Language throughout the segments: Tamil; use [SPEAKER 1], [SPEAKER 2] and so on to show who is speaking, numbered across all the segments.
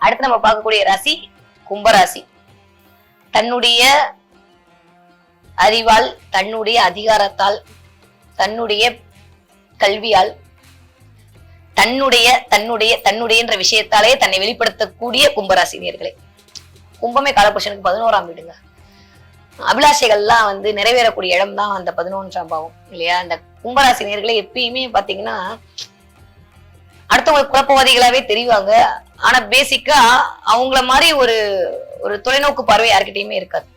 [SPEAKER 1] அடுத்து நம்ம பார்க்கக்கூடிய ராசி கும்பராசி. தன்னுடைய அறிவால், தன்னுடைய அதிகாரத்தால், தன்னுடைய கல்வியால், தன்னுடைய தன்னுடைய தன்னுடைய விஷயத்தாலே தன்னை வெளிப்படுத்தக்கூடிய கும்பராசினியர்களே. கும்பமே காலபுருஷனுக்கு 11ஆம் வீடுங்க. அபிலாஷைகள்லாம் நிறைவேறக்கூடிய இடம் தான் அந்த 11ஆம் பாவம் இல்லையா? அந்த கும்பராசினியர்களே எப்பயுமே பாத்தீங்கன்னா அடுத்தவங்க குழப்பவாதிகளாவே தெரிவாங்க. ஆனா பேசிக்கா அவங்கள மாதிரி ஒரு ஒரு தொலைநோக்கு பார்வை யார்கிட்டயுமே இருக்காது.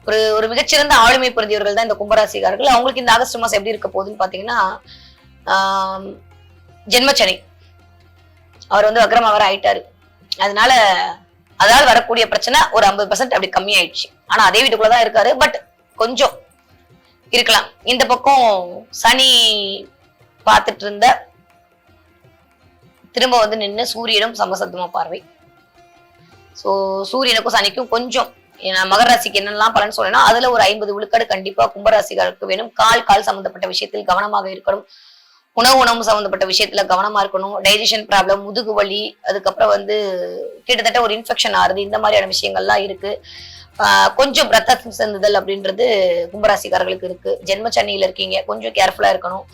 [SPEAKER 1] ஒரு ஒரு மிகச்சிறந்த ஆளுமை பொருந்தியவர்கள் தான் இந்த கும்பராசிக்காரர்கள். அவங்களுக்கு இந்த ஆகஸ்ட் மாசம் எப்படி இருக்க போகுதுன்னு பாத்தீங்கன்னா, ஜென்மச்சனி அவர் வக்ரமாக ஆயிட்டாரு. அதால் வரக்கூடிய பிரச்சனை ஒரு 50% அப்படி கம்மி ஆயிடுச்சு. ஆனா அதே வீட்டுக்குள்ளதான் இருக்காரு. பட் கொஞ்சம் இருக்கலாம். இந்த பக்கம் சனி பார்த்துட்டு இருந்த திரும்ப நின்று சூரியனும் சமசத்துவமா பார்வை. சோ சூரியனுக்கும் சனிக்கும் கொஞ்சம் மகர ராசிக்கு என்னெல்லாம் பலன் சொல்லணும், அதுல ஒரு 50 விழுக்காடு கண்டிப்பா கும்பராசிகளுக்கு வேணும். கால் சம்பந்தப்பட்ட விஷயத்தில் கவனமாக இருக்கணும். உணவு சம்பந்தப்பட்ட விஷயத்துல கவனமா இருக்கணும். டைஜஷன் ப்ராப்ளம், முதுகு வலி, அதுக்கப்புறம் கிட்டத்தட்ட ஒரு இன்ஃபெக்ஷன் ஆறுது, இந்த மாதிரியான விஷயங்கள்லாம் இருக்கு. கொஞ்சம் ரத்தம் செந்துதல் அப்படின்றது கும்பராசிக்காரர்களுக்கு இருக்கு. ஜென்ம சனியில இருக்கீங்க, கொஞ்சம் கேர்ஃபுல்லா இருக்கணும்.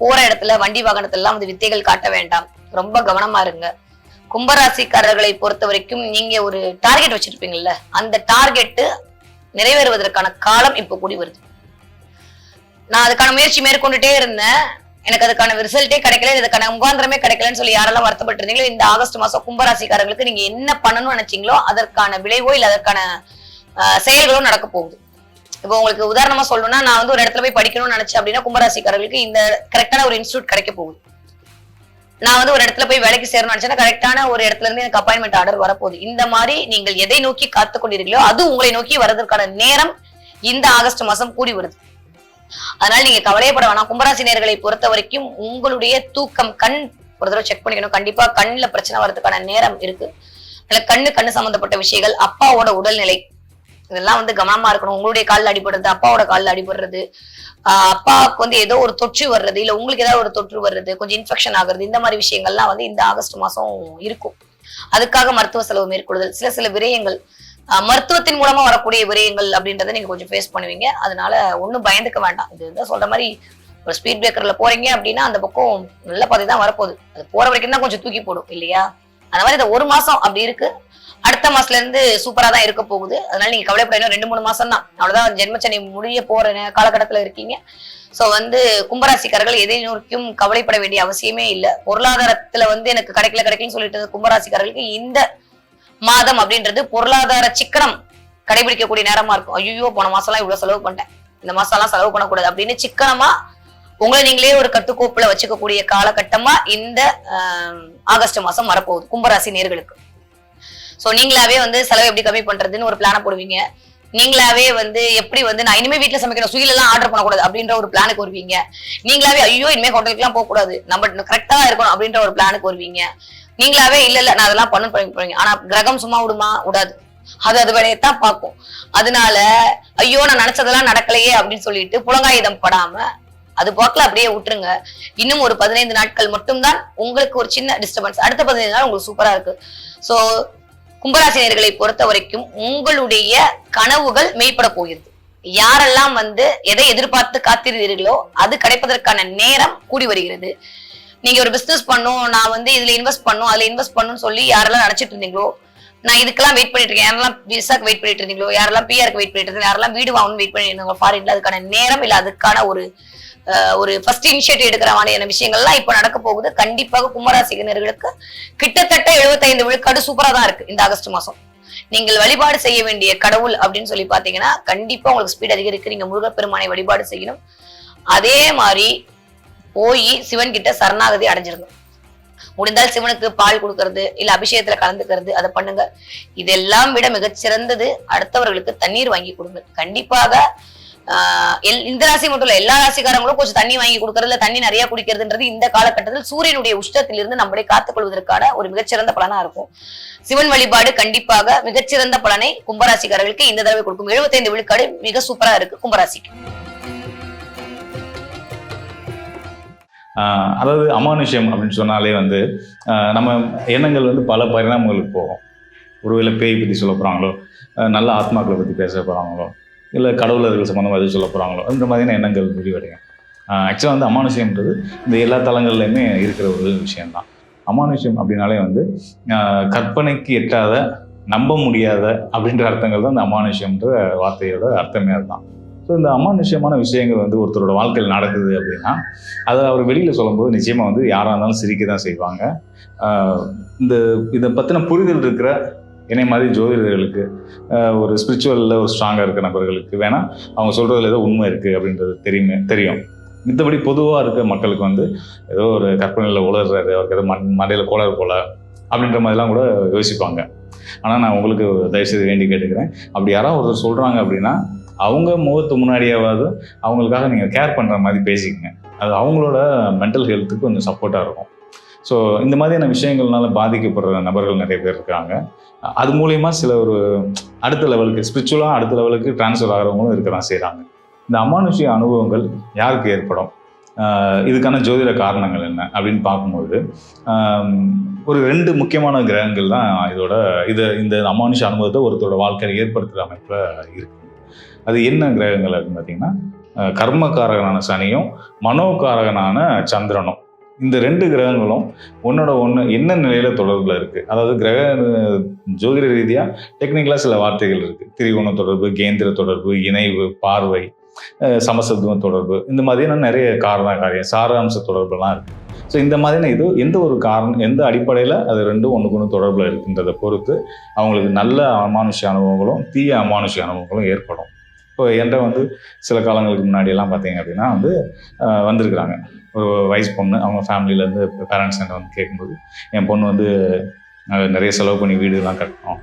[SPEAKER 1] போற இடத்துல வண்டி வாகனத்துல எல்லாம் வித்தைகள் காட்ட வேண்டாம், ரொம்ப கவனமா இருங்க. கும்பராசிக்காரர்களை பொறுத்த வரைக்கும் நீங்க ஒரு டார்கெட் வச்சிருப்பீங்கல்ல, அந்த டார்கெட் நிறைவேறுவதற்கான காலம் இப்ப கூடி வருது. நான் அதுக்கான முயற்சி மேற்கொண்டுட்டே இருந்தேன், எனக்கு அதுக்கான ரிசல்ட்டே கிடைக்கல, இதுக்கான முகாந்திரமே கிடைக்கலன்னு சொல்லி யாரெல்லாம் வருத்தப்பட்டு இருந்தீங்களோ, இந்த ஆகஸ்ட் மாசம் கும்பராசிக்காரர்களுக்கு நீங்க என்ன பண்ணணும்னு நினைச்சீங்களோ அதற்கான விளைவோ இல்ல அதற்கான செயல்களோ நடக்க போகுது. இப்போ உங்களுக்கு உதாரணமா சொல்லணும்னா, நான் ஒரு இடத்துல போய் படிக்கணும்னு நினைச்சேன் அப்படின்னா கும்பராசிக்காரர்களுக்கு இந்த கரெக்டான ஒரு இன்ஸ்டியூட் கிடைக்க போகுது. நான் ஒரு இடத்துல போய் வேலைக்கு சேரணும்னு நினைச்சேன்னா கரெக்டான ஒரு இடத்துல இருந்து எனக்கு அப்பாயின்மெண்ட் ஆர்டர் வரப்போகுது. இந்த மாதிரி நீங்கள் எதை நோக்கி காத்து கொண்டிருக்கீங்களோ அது உங்களை நோக்கி வர்றதற்கான நேரம் இந்த ஆகஸ்ட் மாசம் கூடி வருது. அதனால நீங்க கவலையப்பட வேணாம். கும்பராசினியர்களை பொறுத்த வரைக்கும் உங்களுடைய தூக்கம், கண் ஒரு தடவை செக் பண்ணிக்கணும். கண்டிப்பா கண்ணுல பிரச்சனை வர்றதுக்கான நேரம் இருக்கு. கண்ணு சம்பந்தப்பட்ட விஷயங்கள், அப்பாவோட உடல்நிலை, இதெல்லாம் கவனமா இருக்கணும். உங்களுடைய காலில் அடிபடுறது, அப்பாவோட காலில் அடிபடுறது, அப்பாவுக்கு ஏதோ ஒரு தொற்று வர்றது, இல்ல உங்களுக்கு ஏதாவது ஒரு தொற்று வர்றது, கொஞ்சம் இன்ஃபெக்ஷன் ஆகுறது, இந்த மாதிரி விஷயங்கள்லாம் இந்த ஆகஸ்ட் மாசம் இருக்கும். அதுக்காக மருத்துவ செலவு மேற்கொள்ளுதல், சில விரயங்கள், மருத்துவத்தின் மூலமா வரக்கூடிய விரயங்கள் அப்படின்றத நீங்க கொஞ்சம் ஃபேஸ் பண்ணுவீங்க. அதனால ஒன்னும் பயந்துக்க வேண்டாம். இது சொல்ற மாதிரி ஒரு ஸ்பீட் பிரேக்கர்ல போறீங்க அப்படின்னா அந்த பக்கம் நல்ல பாதை தான் வரப்போகுது. அது போற வரைக்கும் தான் கொஞ்சம் தூக்கி போடும் இல்லையா? அந்த மாதிரி இந்த ஒரு மாசம் அப்படி இருக்கு. அடுத்த மாசத்துல இருந்து சூப்பரா தான் இருக்க போகுது. அதனால நீங்க கவலைப்பட 2-3 மாசம் தான், அவ்வளவுதான். ஜென்மச்சனி முடிய போற காலகட்டத்துல இருக்கீங்க. சோ கும்பராசிக்காரர்கள் எதை நோக்கியும் கவலைப்பட வேண்டிய அவசியமே இல்லை. பொருளாதாரத்துல எனக்கு கிடைக்கலன்னு சொல்லிட்டு கும்பராசிக்காரர்களுக்கு இந்த மாதம் அப்படின்றது பொருளாதார சிக்கனம் கடைபிடிக்கக்கூடிய நேரமா இருக்கும். ஐயோ போன மாசம் எல்லாம் இவ்வளவு செலவு பண்ணிட்டேன், இந்த மாசம் எல்லாம் செலவு பண்ணக்கூடாது அப்படின்னு சிக்கனமா உங்களை நீங்களே ஒரு கட்டுக்கோப்புல வச்சுக்கக்கூடிய காலகட்டமா இந்த ஆகஸ்ட் மாசம் வரப்போகுது கும்பராசி நேர்களுக்கு. சோ நீங்களாவே செலவு எப்படி கம்மி பண்றதுன்னு ஒரு பிளான போடுவீங்க. நீங்களாவே எப்படி நான் இனிமே வீட்டுல சமைக்கணும், ஸ்விக்கில எல்லாம் ஆர்டர் பண்ணக்கூடாது அப்படின்ற ஒரு பிளானுக்கு வருவீங்க. நீங்களாவே ஐயோ இனிமே ஹோட்டலுக்கு எல்லாம் போக கூடாது, நம்ம கரெக்டா இருக்கணும் அப்படின்ற ஒரு பிளானுக்கு வருவீங்க. நீங்களாவே இல்ல நான் அதெல்லாம் பண்ணுவீங்க. ஆனா கிரகம் சும்மா விடுமா? விடாது. அது வேலையத்தான் பார்க்கும். அதனால ஐயோ நான் நினைச்சதெல்லாம் நடக்கலையே அப்படின்னு சொல்லிட்டு புலங்காயுதம் படாம அது போக்கல அப்படியே விட்டுருங்க. இன்னும் ஒரு 15 நாட்கள் மட்டும்தான் உங்களுக்கு ஒரு சின்ன டிஸ்டர்பன்ஸ். அடுத்த 15 நாள் உங்களுக்கு சூப்பரா இருக்கு. சோ கும்பராசினியர்களை பொறுத்த வரைக்கும் உங்களுடைய கனவுகள் மெய்ப்பட போகிறது. யாரெல்லாம் எதை எதிர்பார்த்து காத்திருந்தீர்களோ அது கிடைப்பதற்கான நேரம் கூடி வருகிறது. நீங்க ஒரு பிசினஸ் பண்ணும், நான் இதுல இன்வெஸ்ட் பண்ணும், அதுல இன்வெஸ்ட் பண்ணும் சொல்லி யாரெல்லாம் நினைச்சிட்டு இருந்தீங்களோ, நான் இதுக்கெல்லாம் வெயிட் பண்ணிட்டு இருக்கேன், யாரெல்லாம் விசாக்கு வெயிட் பண்ணிட்டு இருந்தீங்களோ, யாரெல்லாம் பிஆருக்கு வெயிட் பண்ணிட்டு இருந்தீங்க, யாரெல்லாம் வீடு வாங்கணும் வெயிட் பண்ணிட்டு இருந்தீங்க ஃபாரின்ல, அதுக்கான நேரம் இல்ல அதுக்கான ஒரு ஃபர்ஸ்ட் இனிஷியேட்டிவ் எடுக்கிற மாதிரியான விஷயங்கள்லாம் இப்ப நடக்க போகுது. கண்டிப்பாக கும்பராசினர்களுக்கு கிட்டத்தட்ட 75 விழுக்காடு சூப்பரா தான் இருக்கு இந்த ஆகஸ்ட் மாசம். நீங்கள் வழிபாடு செய்ய வேண்டிய கடவுள் அப்படின்னு சொல்லி பாத்தீங்கன்னா கண்டிப்பா உங்களுக்கு ஸ்பீட் அதிகரிக்கு. நீங்க முருகப்பெருமானை வழிபாடு செய்யணும். அதே மாதிரி போய் சிவன் கிட்ட சரணாகதி அடைஞ்சிருங்க. முடிந்தால் சிவனுக்கு பால் கொடுக்கறது இல்ல அபிஷேகத்துல கலந்துக்கிறது, அதை பண்ணுங்க. இதெல்லாம் விட மிகச்சிறந்தது அடுத்தவர்களுக்கு தண்ணீர் வாங்கி கொடுங்க. கண்டிப்பாக இந்த ராசி மட்டும் இல்ல, எல்லா ராசிக்காரங்களும் கொஞ்சம் தண்ணி வாங்கி கொடுக்கறதுல தண்ணி நிறைய குடிக்கிறதுன்றது இந்த காலகட்டத்தில் சூரியனுடைய உஷ்டத்திலிருந்து நம்மளை காத்துக் கொள்வதற்கான ஒரு மிகச்சிறந்த பலனா இருக்கும். சிவன் வழிபாடு கண்டிப்பாக மிகச்சிறந்த பலனை கும்பராசிக்காரர்களுக்கு இந்த தடவை கொடுக்கும். 75 விழுக்காடு மிக சூப்பரா இருக்கு கும்பராசிக்கு.
[SPEAKER 2] அதாவது அமானுஷ்யம் அப்படின்னு சொன்னாலே வந்து நம்ம எண்ணங்கள் வந்து பல பரிணாமங்களுக்கு போகும். ஒருவேளை பேய் பற்றி சொல்ல போகிறாங்களோ, நல்ல ஆத்மாக்களை பற்றி பேச போகிறாங்களோ, இல்லை கடவுளர்கள் சம்மந்தமாக எது சொல்ல போகிறாங்களோ, அந்த மாதிரியான எண்ணங்கள் முடிவடையும். ஆக்சுவலாக வந்து அமானுஷ்யம்ன்றது இந்த எல்லா தளங்கள்லையுமே இருக்கிற ஒரு விஷயம்தான். அமானுஷ்யம் அப்படின்னாலே வந்து கற்பனைக்கு எட்டாத, நம்ப முடியாத அப்படின்ற அர்த்தங்கள் தான் இந்த அமானுஷ்யம்ன்ற வார்த்தையோட அர்த்தமே அதுதான். ஸோ இந்த அமானுஷ்யமான விஷயங்கள் வந்து ஒருத்தரோட வாழ்க்கையில் நடக்குது அப்படின்னா அதை அவர் வெளியில் சொல்லும்போது நிச்சயமாக வந்து யாராக இருந்தாலும் சிரிக்க தான் செய்வாங்க. இதை பற்றின புரிதல் இருக்கிற என்னை மாதிரி ஜோதிடர்களுக்கு, ஒரு ஸ்பிரிச்சுவலில் ஒரு ஸ்ட்ராங்காக இருக்கிற நபர்களுக்கு வேணால் அவங்க சொல்கிறதுல ஏதோ உண்மை இருக்குது அப்படின்றது தெரியும். மித்தபடி பொதுவாக இருக்க மக்களுக்கு வந்து ஏதோ ஒரு கற்பனையில் உளர்றாரு, அவருக்கு ஏதோ மண்டையில் கோளாறு போல அப்படின்ற மாதிரிலாம் கூட யோசிப்பாங்க. ஆனால் நான் உங்களுக்கு தயவுசெய்து வேண்டி கேட்டுக்கிறேன், அப்படி யாராவது ஒருத்தர் சொல்கிறாங்க அப்படின்னா அவங்க முகத்து முன்னாடியாவது அவங்களுக்காக நீங்கள் கேர் பண்ணுற மாதிரி பேசிக்கங்க. அது அவங்களோட மென்டல் ஹெல்த்துக்கு கொஞ்சம் சப்போர்ட்டாக இருக்கும். ஸோ இந்த மாதிரியான விஷயங்கள்னால பாதிக்கப்படுற நபர்கள் நிறைய பேர் இருக்காங்க. அது மூலயமா சில ஒரு அடுத்த லெவலுக்கு ஸ்பிரிச்சுவலாக அடுத்த லெவலுக்கு டிரான்ஸ்ஃபர் ஆகிறவங்களும் இருக்க தான் செய்கிறாங்க. இந்த அமானுஷ்ய அனுபவங்கள் யாருக்கு ஏற்படும், இதுக்கான ஜோதிட காரணங்கள் என்ன அப்படின்னு பார்க்கும்போது ஒரு 2 முக்கியமான கிரகங்கள் தான் இந்த அமானுஷ்ய அனுபவத்தை ஒருத்தரோட வாழ்க்கையில் ஏற்படுத்துகிற அமைப்பில் இருக்குது. அது என்ன கிரகங்கள் அப்படின்னு பார்த்தீங்கன்னா, கர்மகாரகனான சனியும் மனோகாரகனான சந்திரனும். இந்த 2 கிரகங்களும் ஒன்னோட ஒன்று என்ன நிலையில தொடர்பில் இருக்கு. அதாவது கிரக ஜோதிட ரீதியாக டெக்னிக்கலாக சில வார்த்தைகள் இருக்கு. திரிகோண தொடர்பு, கேந்திர தொடர்பு, இணைவு, பார்வை, சமசப்தம தொடர்பு, இந்த மாதிரியான நிறைய காரியம் சாராம்ச தொடர்புலாம் இருக்கு. ஸோ இந்த மாதிரியான இது எந்த ஒரு எந்த அடிப்படையில் அது 2 ஒன்றுக்கு ஒன்று தொடர்பில் இருக்குன்றதை பொறுத்து அவங்களுக்கு நல்ல அமானுஷ்ய அனுபவங்களும் தீய அமானுஷ்ய அனுபவங்களும் ஏற்படும். இப்போ என்கிட்ட வந்து சில காலங்களுக்கு முன்னாடியெல்லாம் பார்த்தீங்க அப்படின்னா வந்து வந்திருக்கிறாங்க ஒரு வயசு பொண்ணு. அவங்க ஃபேமிலியிலேருந்து பேரண்ட்ஸ் என்கிட்ட வந்து கேட்கும்போது, என் பொண்ணு வந்து நிறைய செலவு பண்ணி வீடுலாம் கட்டினோம்,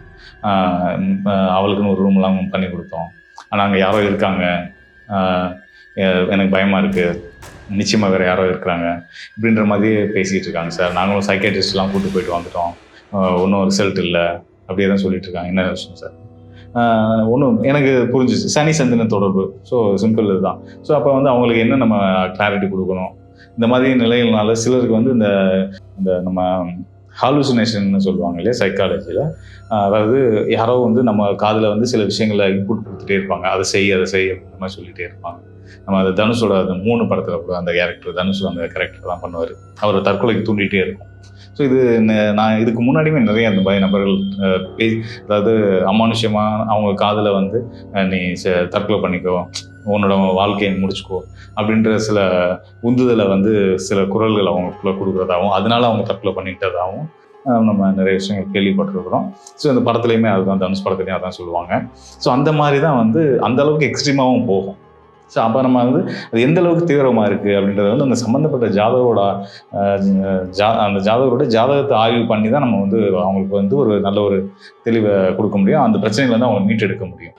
[SPEAKER 2] அவளுக்குன்னு ஒரு ரூம்லாம் பண்ணி கொடுத்தோம், ஆனால் அங்கே யாரோ இருக்காங்க, எனக்கு பயமாக இருக்குது, நிச்சயமாக வேறு யாரோ இருக்கிறாங்க இப்படின்ற மாதிரியே பேசிகிட்டு இருக்காங்க சார். நாங்களும் சைக்காட்ரிஸ்ட்லாம் கூப்பிட்டு போயிட்டு வந்துட்டோம், ஒன்றும் ரிசல்ட் இல்லை, அப்படியே தான் சொல்லிட்டு இருக்காங்க. என்ன விஷயம் சார்? ஒன்றும் எனக்கு புரிஞ்சிச்சு, சனி சந்திரன் தொடர்பு. ஸோ சிம்பிள் இதுதான். ஸோ அப்போ வந்து அவங்களுக்கு என்ன நம்ம கிளாரிட்டி கொடுக்கணும். இந்த மாதிரி நிலைகள்னால சிலருக்கு வந்து இந்த நம்ம ஹாலுசினேஷன் சொல்லுவாங்க இல்லையா சைக்காலஜியில், அதாவது யாரோ வந்து நம்ம காதில் வந்து சில விஷயங்களை இன்புட் கொடுத்துட்டே இருப்பாங்க, அதை செய் அப்படின்ற மாதிரி சொல்லிகிட்டே இருப்பாங்க. நம்ம அந்த தனுஷோட அந்த 3 படத்தில் கூட அந்த கேரக்டர் தனுஷ் அந்த கேரக்டர் தான் பண்ணுவார், அவர் தற்கொலைக்கு தூண்டிகிட்டே இருக்கும். ஸோ இது நான் இதுக்கு முன்னாடியுமே நிறைய அந்த மாதிரி நபர்கள் அதாவது அமானுஷ்யமாக அவங்க காதில் வந்து நீ தற்கொலை பண்ணிக்கோ, உன்னோட வாழ்க்கையை முடிச்சுக்கோ அப்படின்ற சில உந்துதலை வந்து சில குரல்கள் அவங்களுக்குள்ள கொடுக்குறதாகவும் அதனால அவங்க தற்கொலை பண்ணிக்கிட்டதாகவும் நம்ம நிறைய விஷயங்கள் கேள்விப்பட்டிருக்கிறோம். ஸோ இந்த படத்துலையுமே அதுதான், தனுஷ் படத்துலையும் அதான் சொல்லுவாங்க. ஸோ அந்த மாதிரி தான் வந்து அந்த அளவுக்கு எக்ஸ்ட்ரீமாகவும் போகும். ஸோ அப்போ நம்ம வந்து அது எந்த அளவுக்கு தீவிரமாக இருக்குது அப்படின்றத வந்து அந்த சம்மந்தப்பட்ட அந்த ஜாதகரோட ஜாதகத்தை ஆய்வு பண்ணி தான் நம்ம வந்து அவங்களுக்கு வந்து ஒரு நல்ல ஒரு தெளிவை கொடுக்க முடியும், அந்த பிரச்சனைகளை வந்து அவங்க மீட்டெடுக்க முடியும்.